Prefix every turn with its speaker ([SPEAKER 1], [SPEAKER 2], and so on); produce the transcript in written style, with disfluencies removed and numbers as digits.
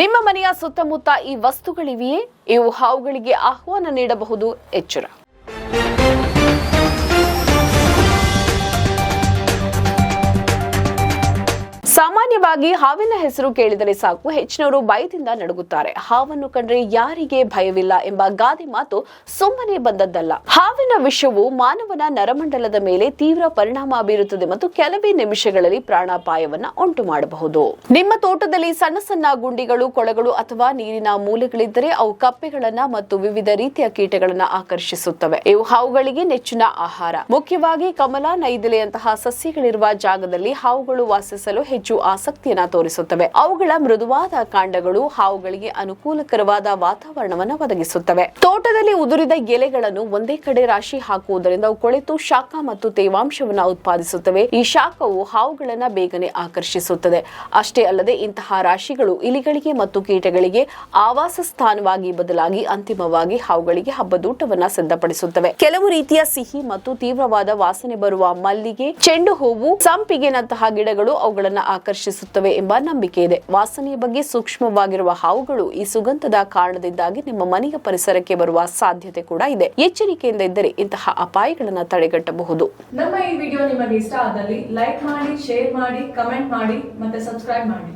[SPEAKER 1] ನಿಮ್ಮ ಮನೆಯ ಸುತ್ತಮುತ್ತ ಈ ವಸ್ತುಗಳಿವೆಯೇ? ಇವು ಹಾವುಗಳಿಗೆ ಆಹ್ವಾನ ನೀಡಬಹುದು. ಎಚ್ಚರ. ಸಾಮಾನ್ಯವಾಗಿ ಹಾವಿನ ಹೆಸರು ಕೇಳಿದರೆ ಸಾಕು ಹೆಚ್ಚಿನವರು ಭಯದಿಂದ ನಡುಗುತ್ತಾರೆ. ಹಾವನ್ನು ಕಂಡ್ರೆ ಯಾರಿಗೆ ಭಯವಿಲ್ಲ ಎಂಬ ಗಾದೆ ಮಾತು ಸುಮ್ಮನೆ ಬಂದದ್ದಲ್ಲ. ಹಾವಿನ ವಿಷವು ಮಾನವನ ನರಮಂಡಲದ ಮೇಲೆ ತೀವ್ರ ಪರಿಣಾಮ ಬೀರುತ್ತದೆ ಮತ್ತು ಕೆಲವೇ ನಿಮಿಷಗಳಲ್ಲಿ ಪ್ರಾಣಾಪಾಯವನ್ನ ಉಂಟು ಮಾಡಬಹುದು. ನಿಮ್ಮ ತೋಟದಲ್ಲಿ ಸಣ್ಣ ಸಣ್ಣ ಗುಂಡಿಗಳು, ಕೊಳಗಳು ಅಥವಾ ನೀರಿನ ಮೂಲೆಗಳಿದ್ದರೆ ಅವು ಕಪ್ಪೆಗಳನ್ನ ಮತ್ತು ವಿವಿಧ ರೀತಿಯ ಕೀಟಗಳನ್ನ ಆಕರ್ಷಿಸುತ್ತವೆ. ಇವು ಹಾವುಗಳಿಗೆ ನೆಚ್ಚಿನ ಆಹಾರ. ಮುಖ್ಯವಾಗಿ ಕಮಲ, ನೈದಿಲೆಯಂತಹ ಸಸ್ಯಗಳಿರುವ ಜಾಗದಲ್ಲಿ ಹಾವುಗಳು ವಾಸಿಸಲು ಹೆಚ್ಚು ಆಸಕ್ತಿಯನ್ನ ತೋರಿಸುತ್ತವೆ. ಅವುಗಳ ಮೃದುವಾದ ಕಾಂಡಗಳು ಹಾವುಗಳಿಗೆ ಅನುಕೂಲಕರವಾದ ವಾತಾವರಣವನ್ನು ಒದಗಿಸುತ್ತವೆ. ತೋಟದಲ್ಲಿ ಉದುರಿದ ಎಲೆಗಳನ್ನು ಒಂದೇ ಕಡೆ ರಾಶಿ ಹಾಕುವುದರಿಂದ ಅವು ಕೊಳೆತು ಶಾಖ ಮತ್ತು ತೇವಾಂಶವನ್ನು ಉತ್ಪಾದಿಸುತ್ತವೆ. ಈ ಶಾಖವು ಹಾವುಗಳನ್ನ ಬೇಗನೆ ಆಕರ್ಷಿಸುತ್ತದೆ. ಅಷ್ಟೇ ಅಲ್ಲದೆ ಇಂತಹ ರಾಶಿಗಳು ಇಲಿಗಳಿಗೆ ಮತ್ತು ಕೀಟಗಳಿಗೆ ಆವಾಸ ಸ್ಥಾನವಾಗಿ ಬದಲಾಗಿ ಅಂತಿಮವಾಗಿ ಹಾವುಗಳಿಗೆ ಹಬ್ಬದೂಟವನ್ನ ಸಿದ್ಧಪಡಿಸುತ್ತವೆ. ಕೆಲವು ರೀತಿಯ ಸಿಹಿ ಮತ್ತು ತೀವ್ರವಾದ ವಾಸನೆ ಬರುವ ಮಲ್ಲಿಗೆ, ಚೆಂಡು ಹೂವು, ಸಂಪಿಗೆನಂತಹ ಗಿಡಗಳು ಅವುಗಳನ್ನ ಆಕರ್ಷಿಸುತ್ತವೆ ಎಂಬ ನಂಬಿಕೆ ಇದೆ. ವಾಸನೆಯ ಬಗ್ಗೆ ಸೂಕ್ಷ್ಮವಾಗಿರುವ ಹಾವುಗಳು ಈ ಸುಗಂಧದ ಕಾರಣದಿಂದಾಗಿ ನಿಮ್ಮ ಮನೆಯ ಪರಿಸರಕ್ಕೆ ಬರುವ ಸಾಧ್ಯತೆ ಕೂಡ ಇದೆ. ಎಚ್ಚರಿಕೆಯಿಂದ ಇದ್ದರೆ ಇಂತಹ ಅಪಾಯಗಳನ್ನು ತಡೆಗಟ್ಟಬಹುದು.
[SPEAKER 2] ನಮ್ಮ ಈ ವಿಡಿಯೋ ನಿಮಗೆ ಇಷ್ಟ ಆದಲ್ಲಿ ಲೈಕ್ ಮಾಡಿ, ಶೇರ್ ಮಾಡಿ, ಕಮೆಂಟ್ ಮಾಡಿ ಮತ್ತೆ ಸಬ್ಸ್ಕ್ರೈಬ್ ಮಾಡಿ.